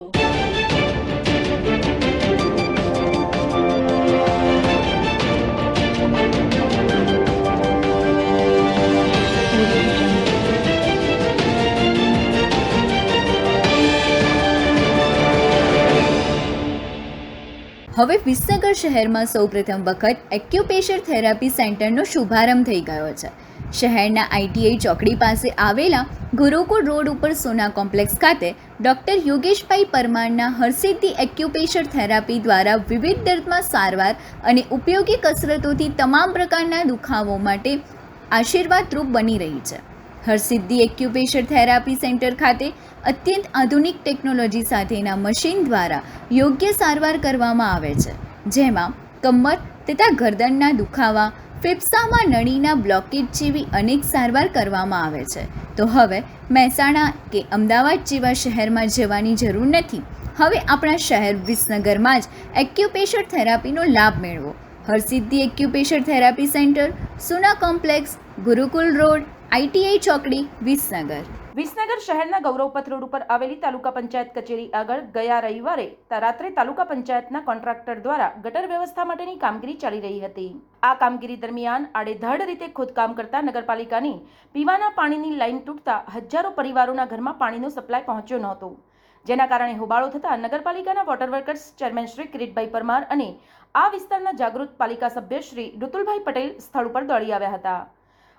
હવે વિસનગર શહેરમાં સૌપ્રથમ વખત એક્યુપ્રેશર થેરાપી સેન્ટરનો શુભારંભ થઈ ગયો છે. શહેરના આઈટીઆઈ ચોકડી પાસે આવેલા ગુરુકુળ રોડ ઉપર સોના કોમ્પ્લેક્સ ખાતે ડૉક્ટર યોગેશભાઈ પરમારના હરસિદ્ધિ એક્યુપ્રેશર થેરાપી દ્વારા વિવિધ દર્દમાં સારવાર અને ઉપયોગી કસરતોથી તમામ પ્રકારના દુખાવો માટે આશીર્વાદરૂપ બની રહી છે. હરસિદ્ધિ એક્યુપ્રેશર થેરાપી સેન્ટર ખાતે અત્યંત આધુનિક ટેકનોલોજી સાથેના મશીન દ્વારા યોગ્ય સારવાર કરવામાં આવે છે, જેમાં કમર તથા ગરદનના દુખાવા, ફેફસામાં નળીના બ્લોકેજ જેવી અનેક સારવાર કરવામાં આવે છે. તો હવે મહેસાણા કે અમદાવાદ જેવા શહેરમાં જવાની જરૂર નથી. હવે આપણા શહેર વિસનગરમાં જ એક્યુપ્રેશર થેરાપીનો લાભ મેળવો. હરસિદ્ધિ એક્યુપ્રેશર થેરાપી સેન્ટર, સોના કોમ્પ્લેક્સ, ગુરુકુલ રોડ, આઈટીઆઈ ચોકડી, વિસનગર. વિસનગર શહેરના ગૌરવપથ રોડ ઉપર આવેલી તાલુકા પંચાયત કચેરી આગળ ગયા રવિવારે રાત્રે તાલુકા પંચાયતના કોન્ટ્રાક્ટર દ્વારા ગટર વ્યવસ્થા માટેની કામગીરી ચાલી રહી હતી. આ કામગીરી દરમિયાન આડેધડ રીતે ખોદકામ કરતા નગરપાલિકાની પીવાના પાણીની લાઈન તૂટતા હજારો પરિવારોના ઘરમાં પાણીનો સપ્લાય પહોંચ્યો નહોતો, જેના કારણે હોબાળો થતા નગરપાલિકાના water workers chairman Shri Kiritbhai Parmar અને આ વિસ્તારના જાગૃત પાલિકા સભ્ય શ્રી ઋતુલભાઈ પટેલ સ્થળ ઉપર દોડી આવ્યા હતા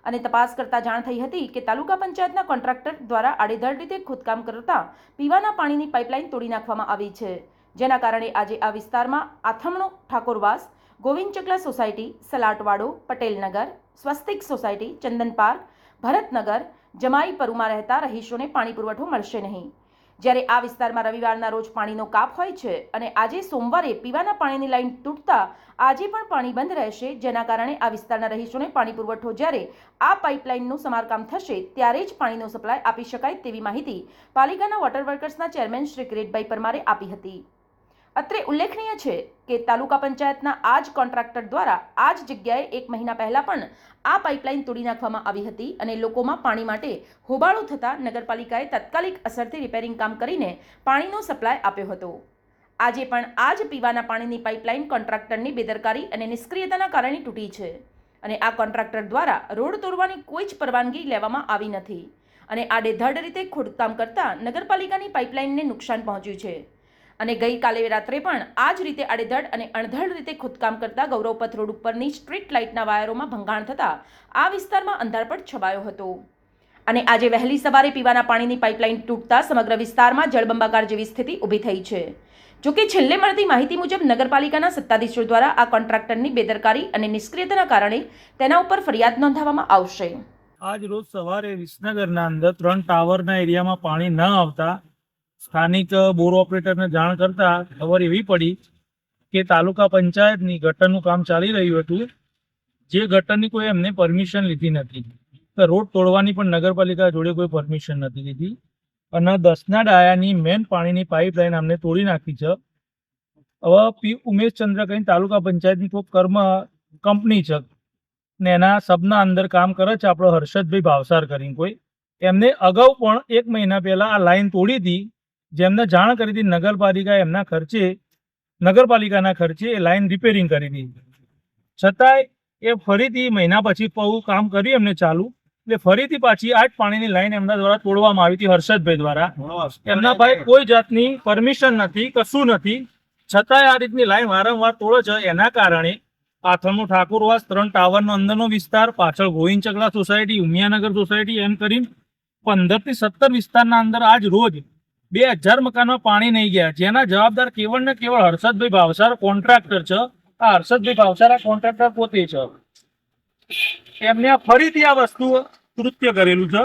અને તપાસ કરતા જાણ થઈ હતી કે તાલુકા પંચાયતના કોન્ટ્રાક્ટર દ્વારા આડેધડ રીતે ખોદકામ કરતા પીવાના પાણીની પાઇપલાઇન તોડી નાખવામાં આવી છે, જેના કારણે આજે આ વિસ્તારમાં આથમણો, ઠાકોરવાસ, ગોવિંદ ચકલા સોસાયટી, સલાટવાડો, પટેલનગર, સ્વસ્તિક સોસાયટી, ચંદન પાર્ક, ભરતનગર, જમાઈ પરુમાં રહેતા રહીશોને પાણી પુરવઠો મળશે નહીં. જ્યારે આ વિસ્તારમાં રવિવારના રોજ પાણીનો કાપ હોય છે અને આજે સોમવારે પીવાના પાણીની લાઈન તૂટતા આજે પણ પાણી બંધ રહેશે, જેના કારણે આ વિસ્તારના રહીશોને પાણી પુરવઠો જ્યારે આ પાઇપલાઇનનું સમારકામ થશે ત્યારે જ પાણીનો સપ્લાય આપી શકાય તેવી માહિતી પાલિકાના વોટર વર્કર્સના ચેરમેન શ્રી કિરીટભાઈ પરમારે આપી હતી. અત્રે ઉલ્લેખનીય છે કે તાલુકા પંચાયતના આ જ કોન્ટ્રાક્ટર દ્વારા આ જ જગ્યાએ 1 મહિના પહેલા પણ આ પાઇપલાઇન તોડી નાખવામાં આવી હતી અને લોકોમાં પાણી માટે હોબાળો થતા નગરપાલિકાએ તાત્કાલિક અસરથી રિપેરિંગ કામ કરીને પાણીનો સપ્લાય આપ્યો હતો. આજે પણ આ જ પીવાના પાણીની પાઇપલાઇન કોન્ટ્રાક્ટરની બેદરકારી અને નિષ્ક્રિયતાના કારણે તૂટી છે અને આ કોન્ટ્રાક્ટર દ્વારા રોડ તોડવાની કોઈ જ પરવાનગી લેવામાં આવી નથી અને આડેધડ રીતે ખોદકામ કરતા નગરપાલિકાની પાઇપલાઇનને નુકસાન પહોંચ્યું છે. અને ગઈકાલે રાત્રે પણ આ જ રીતે આડેધડ અને અણધડ રીતે ખોદકામ કરતા ગૌરવપથ રોડ ઉપરની સ્ટ્રીટ લાઇટના વાયરોમાં ભંગાણ થતા આ વિસ્તારમાં અંધારપટ છવાયો હતો અને આજે વહેલી સવારે પીવાના પાણીની પાઇપલાઇન તૂટતા સમગ્ર વિસ્તારમાં જળબંબાકાર જેવી સ્થિતિ ઊભી થઈ છે. જોકે છેલ્લે મળતી માહિતી મુજબ નગરપાલિકાના સત્તાધીશો દ્વારા આ કોન્ટ્રાક્ટરની બેદરકારી અને નિષ્ક્રિયતાના કારણે તેના ઉપર ફરિયાદ નોંધાવવામાં આવશે. આજ રોજ સવારે વિસનગરના અંદર 3 ટાવરના એરિયામાં પાણી ન આવતા સ્થાનિક બોર ઓપરેટરને જાણ કરતા ખબર એવી પડી કે તાલુકા પંચાયતની ગટરનું કામ ચાલી રહ્યું હતું, જે ગટરની કોઈ એમને પરમિશન લીધી નથી. તો રોડ તોડવાની પણ નગરપાલિકા જોડે કોઈ પરમિશન નથી લીધી અને 10ના ડાયાની મેન પાણીની પાઇપલાઇન અમને તોડી નાખી છે. હવે ઉમેશચંદ્ર કઈ તાલુકા પંચાયતની કોઈ કંપની છે ને એના સબના અંદર કામ કરે છે, આપણો હર્ષદભાઈ ભાવસાર કરીને કોઈ, એમને અગાઉ પણ 1 મહિના પહેલા આ લાઈન તોડી હતી, જેમને જાણ કરી હતી નગરપાલિકાએ એમના ખર્ચે, નગરપાલિકાના ખર્ચે એ લાઈન રિપેરિંગ કરી હતી. છતાંય એ ફરીથી મહિના પછી કામ કર્યું એમને ચાલુ, એટલે ફરીથી પાછી આ જ પાણીની લાઈન એમના દ્વારા તોડવામાં આવી હતી હર્ષદભાઈ દ્વારા. એમના ભાઈ કોઈ જાતની પરમિશન નથી, કશું નથી, છતાંય આ રીતની લાઈન વારંવાર તોડે છે. એના કારણે આથમનો ઠાકોરવાસ, 3 ટાવરનો અંદરનો વિસ્તાર, પાછળ ગોવિંદ ચકલા સોસાયટી, ઉમિયાનગર સોસાયટી, એમ કરીને 15 થી 17 વિસ્તારના અંદર આજ રોજ 2000 મકાનમાં પાણી નહીં ગયા, જેના જવાબદાર કેવળ ને કેવળ હર્ષદભાઈ ભાવસાર કોન્ટ્રાક્ટર છે. આ હર્ષદભાઈ ભાવસાર આ કોન્ટ્રાક્ટર પોતે છે. એમને ફરીથી આ વસ્તુ કૃત્ય કરેલું છે.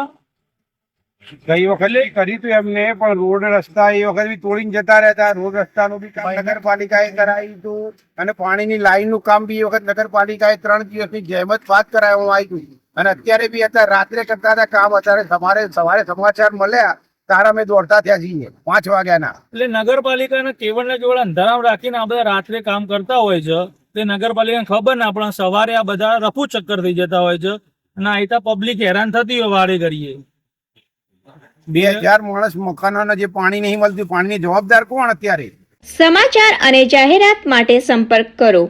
ગઈ વખતે કર્યું હતું એમને, પણ રોડ રસ્તા એ વખત બી તોડીને જતા રહેતા. રોડ રસ્તાનું બી કામ નગરપાલિકાએ કરાવ્યું હતું અને પાણીની લાઈનનું કામ બી એ વખત નગરપાલિકાએ 3 દિવસની જહેમત બાદ કરાવવામાં આવ્યું હતું. અને અત્યારે બી અત્યારે રાત્રે કરતા હતા કામ. અત્યારે સવારે સમાચાર મળ્યા તારા અમે દોડતા થયા છીએ 5 વાગ્યાના. એટલે નગરપાલિકાને કેવળ ને કેવળ અંધારામાં રાખીને આ બધા રાત્રે કામ કરતા હોય છે. તે નગરપાલિકાને ખબર ના પણ સવારે આ બધા રફુ ચક્કર થઈ જતા હોય છે અને આઈતા પબ્લિક હેરાન થતી હોય વારે ઘડીએ. 2000 માણસ મકાનોના જે પાણી નહીં મળતું, પાણીની જવાબદાર કોણ અત્યારે? સમાચાર અને જાહેરાત માટે સંપર્ક કરો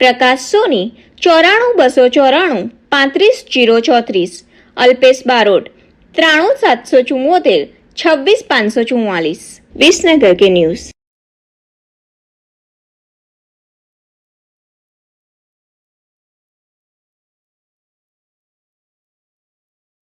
પ્રકાશ સોની 94 294 35 034, અલ્પેશ બારોટ 93 774 26 544, વિસનગર કે ન્યૂઝ।